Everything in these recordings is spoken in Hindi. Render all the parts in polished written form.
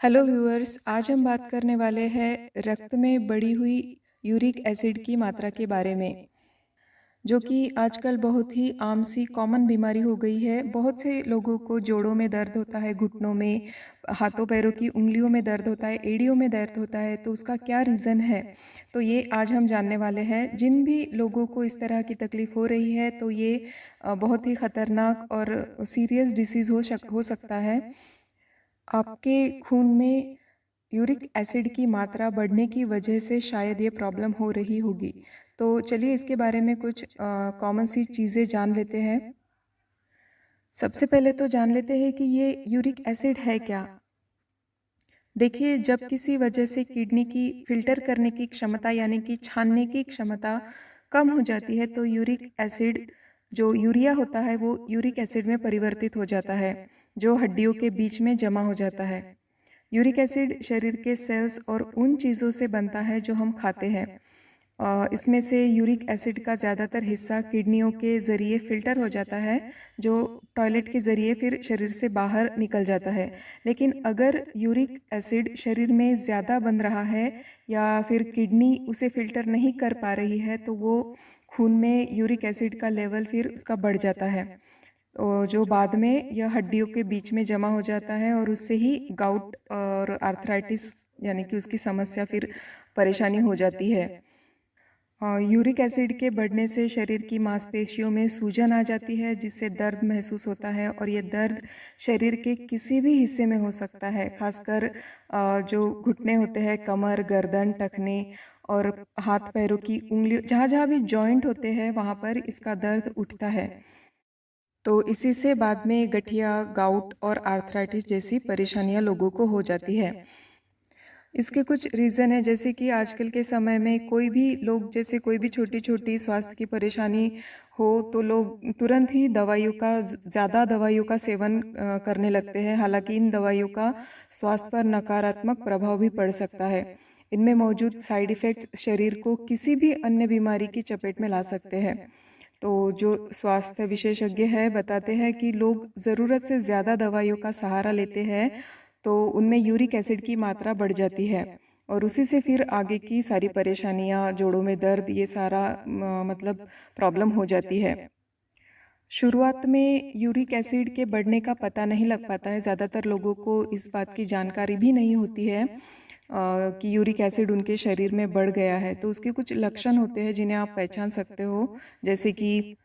हेलो व्यूअर्स, आज हम बात करने वाले हैं रक्त में बढ़ी हुई यूरिक एसिड की मात्रा के बारे में, जो कि आजकल बहुत ही आम सी कॉमन बीमारी हो गई है। बहुत से लोगों को जोड़ों में दर्द होता है, घुटनों में, हाथों पैरों की उंगलियों में दर्द होता है, एड़ियों में दर्द होता है। तो उसका क्या रीज़न है, तो ये आज हम जानने वाले हैं। जिन भी लोगों को इस तरह की तकलीफ हो रही है, तो ये बहुत ही ख़तरनाक और सीरियस डिसीज़ हो सकता है। आपके खून में यूरिक एसिड की मात्रा बढ़ने की वजह से शायद ये प्रॉब्लम हो रही होगी। तो चलिए इसके बारे में कुछ कॉमन सी चीज़ें जान लेते हैं। सबसे पहले तो जान लेते हैं कि ये यूरिक एसिड है क्या। देखिए, जब किसी वजह से किडनी की फिल्टर करने की क्षमता यानी कि छानने की क्षमता कम हो जाती है, तो यूरिक एसिड जो यूरिया होता है वो यूरिक एसिड में परिवर्तित हो जाता है, जो हड्डियों के बीच में जमा हो जाता है। यूरिक एसिड शरीर के सेल्स और उन चीज़ों से बनता है जो हम खाते हैं। इसमें से यूरिक एसिड का ज़्यादातर हिस्सा किडनियों के ज़रिए फ़िल्टर हो जाता है, जो टॉयलेट के ज़रिए फिर शरीर से बाहर निकल जाता है। लेकिन अगर यूरिक एसिड शरीर में ज़्यादा बन रहा है या फिर किडनी उसे फ़िल्टर नहीं कर पा रही है, तो वो खून में यूरिक एसिड का लेवल फिर उसका बढ़ जाता है, तो जो बाद में यह हड्डियों के बीच में जमा हो जाता है और उससे ही गाउट और आर्थराइटिस यानी कि उसकी समस्या फिर परेशानी हो जाती है। यूरिक एसिड के बढ़ने से शरीर की मांसपेशियों में सूजन आ जाती है, जिससे दर्द महसूस होता है, और ये दर्द शरीर के किसी भी हिस्से में हो सकता है, खासकर जो घुटने होते हैं, कमर, गर्दन, टखने और हाथ पैरों की उंगलियों, जहाँ जहाँ भी जॉइंट होते हैं वहाँ पर इसका दर्द उठता है। तो इसी से बाद में गठिया, गाउट और आर्थराइटिस जैसी परेशानियां लोगों को हो जाती है। इसके कुछ रीज़न है, जैसे कि आजकल के समय में कोई भी लोग, जैसे कोई भी छोटी-छोटी स्वास्थ्य की परेशानी हो, तो लोग तुरंत ही दवाइयों का ज़्यादा दवाइयों का सेवन करने लगते हैं। हालाँकि इन दवाइयों का स्वास्थ्य पर नकारात्मक प्रभाव भी पड़ सकता है। इनमें मौजूद साइड इफ़ेक्ट शरीर को किसी भी अन्य बीमारी की चपेट में ला सकते हैं। तो जो स्वास्थ्य विशेषज्ञ है बताते हैं कि लोग ज़रूरत से ज़्यादा दवाइयों का सहारा लेते हैं, तो उनमें यूरिक एसिड की मात्रा बढ़ जाती है, और उसी से फिर आगे की सारी परेशानियां, जोड़ों में दर्द, ये सारा मतलब प्रॉब्लम हो जाती है। शुरुआत में यूरिक एसिड के बढ़ने का पता नहीं लग पाता है। ज़्यादातर लोगों को इस बात की जानकारी भी नहीं होती है कि यूरिक एसिड उनके शरीर में बढ़ गया है। तो उसके कुछ लक्षण होते हैं जिन्हें आप पहचान सकते हो, जैसे कि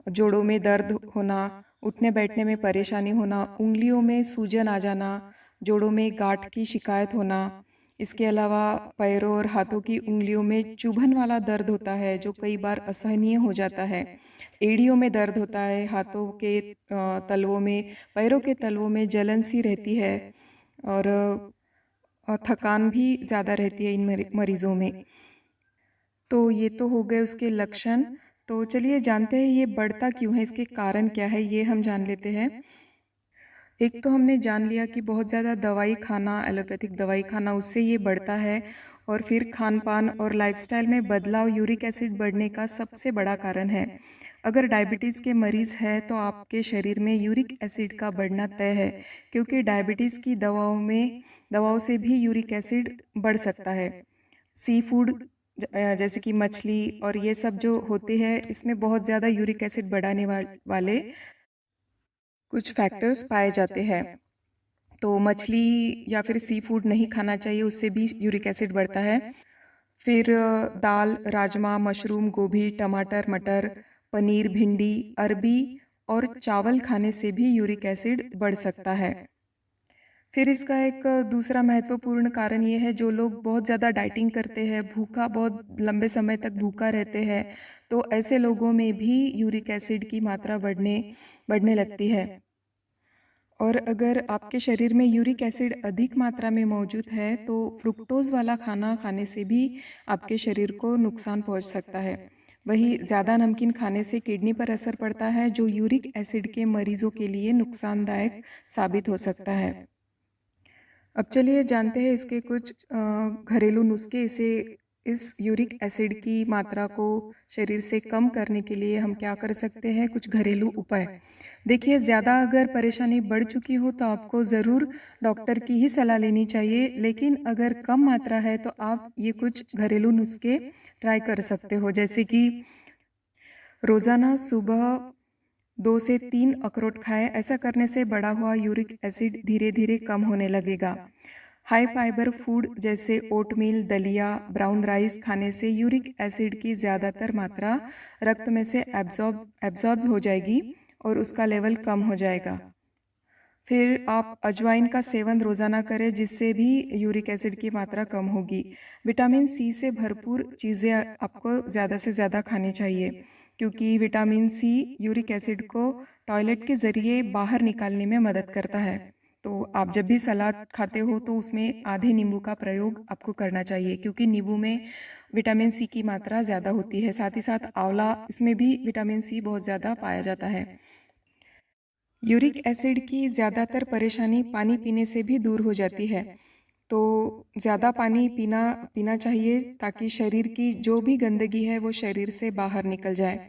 जोड़ों में दर्द होना, उठने बैठने में परेशानी होना, उंगलियों में सूजन आ जाना, जोड़ों में गांठ की शिकायत होना। इसके अलावा पैरों और हाथों की उंगलियों में चुभन वाला दर्द होता है, जो कई बार असहनीय हो जाता है। एड़ियों में दर्द होता है, हाथों के तलवों में, पैरों के तलवों में जलन सी रहती है, और थकान भी ज़्यादा रहती है इन मरीज़ों में। तो ये तो हो गए उसके लक्षण। तो चलिए जानते हैं ये बढ़ता क्यों है, इसके कारण क्या है, ये हम जान लेते हैं। एक तो हमने जान लिया कि बहुत ज़्यादा दवाई खाना, एलोपैथिक दवाई खाना, उससे ये बढ़ता है। और फिर खान-पान और लाइफ़स्टाइल में बदलाव यूरिक एसिड बढ़ने का सबसे बड़ा कारण है। अगर डायबिटीज़ के मरीज़ हैं, तो आपके शरीर में यूरिक एसिड का बढ़ना तय है, क्योंकि डायबिटीज़ की दवाओं से भी यूरिक एसिड बढ़ सकता है। सी फूड जैसे कि मछली और ये सब जो होते हैं, इसमें बहुत ज़्यादा यूरिक एसिड बढ़ाने वाले कुछ फैक्टर्स पाए जाते हैं। तो मछली या फिर सी फूड नहीं खाना चाहिए, उससे भी यूरिक एसिड बढ़ता है। फिर दाल, राजमा, मशरूम, गोभी, टमाटर, मटर, पनीर, भिंडी, अरबी और चावल खाने से भी यूरिक एसिड बढ़ सकता है। फिर इसका एक दूसरा महत्वपूर्ण कारण ये है, जो लोग बहुत ज़्यादा डाइटिंग करते हैं, भूखा बहुत लंबे समय तक भूखा रहते हैं, तो ऐसे लोगों में भी यूरिक एसिड की मात्रा बढ़ने लगती है। और अगर आपके शरीर में यूरिक एसिड अधिक मात्रा में मौजूद है, तो फ्रुक्टोज़ वाला खाना खाने से भी आपके शरीर को नुकसान पहुंच सकता है। वही ज़्यादा नमकीन खाने से किडनी पर असर पड़ता है, जो यूरिक एसिड के मरीजों के लिए नुकसानदायक साबित हो सकता है। अब चलिए जानते हैं इसके कुछ घरेलू नुस्खे, इसे इस यूरिक एसिड की मात्रा को शरीर से कम करने के लिए हम क्या कर सकते हैं, कुछ घरेलू उपाय। देखिए, ज़्यादा अगर परेशानी बढ़ चुकी हो तो आपको ज़रूर डॉक्टर की ही सलाह लेनी चाहिए, लेकिन अगर कम मात्रा है तो आप ये कुछ घरेलू नुस्खे ट्राई कर सकते हो, जैसे कि रोज़ाना सुबह 2 से 3 अखरोट खाएं। ऐसा करने से बढ़ा हुआ यूरिक एसिड धीरे धीरे कम होने लगेगा। हाई फाइबर फूड जैसे ओटमील, दलिया, ब्राउन राइस खाने से यूरिक एसिड की ज़्यादातर मात्रा रक्त में से एब्जॉर्ब हो जाएगी और उसका लेवल कम हो जाएगा। फिर आप अजवाइन का सेवन रोज़ाना करें, जिससे भी यूरिक एसिड की मात्रा कम होगी। विटामिन सी से भरपूर चीज़ें आपको ज़्यादा से ज़्यादा खानी चाहिए, क्योंकि विटामिन सी यूरिक एसिड को टॉयलेट के ज़रिए बाहर निकालने में मदद करता है। तो आप जब भी सलाद खाते हो तो उसमें आधे नींबू का प्रयोग आपको करना चाहिए, क्योंकि नींबू में विटामिन सी की मात्रा ज़्यादा होती है। साथ ही साथ आंवला, इसमें भी विटामिन सी बहुत ज़्यादा पाया जाता है। यूरिक एसिड की ज़्यादातर परेशानी पानी पीने से भी दूर हो जाती है। तो ज़्यादा पानी पीना चाहिए, ताकि शरीर की जो भी गंदगी है वो शरीर से बाहर निकल जाए।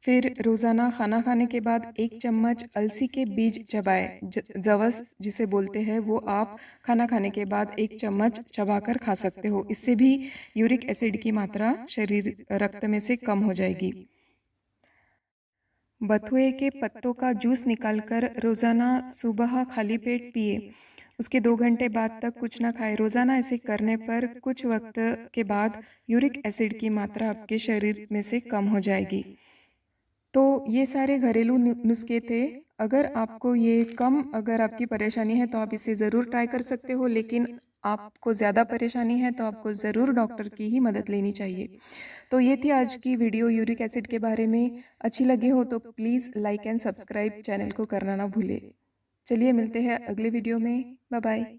फिर रोज़ाना खाना खाने के बाद 1 चम्मच अलसी के बीज चबाएं। जवस जिसे बोलते हैं, वो आप खाना खाने के बाद 1 चम्मच चबाकर खा सकते हो। इससे भी यूरिक एसिड की मात्रा शरीर रक्त में से कम हो जाएगी। बथुए के पत्तों का जूस निकालकर रोज़ाना सुबह खाली पेट पिए। उसके 2 घंटे बाद तक कुछ ना खाएं। रोज़ाना ऐसे करने पर कुछ वक्त के बाद यूरिक एसिड की मात्रा आपके शरीर में से कम हो जाएगी। तो ये सारे घरेलू नुस्खे थे। अगर आपकी परेशानी है तो आप इसे ज़रूर ट्राई कर सकते हो, लेकिन आपको ज़्यादा परेशानी है तो आपको ज़रूर डॉक्टर की ही मदद लेनी चाहिए। तो ये थी आज की वीडियो यूरिक एसिड के बारे में। अच्छी लगी हो तो please like and subscribe channel को करना ना भूलें। चलिए मिलते हैं अगले वीडियो में। Bye bye.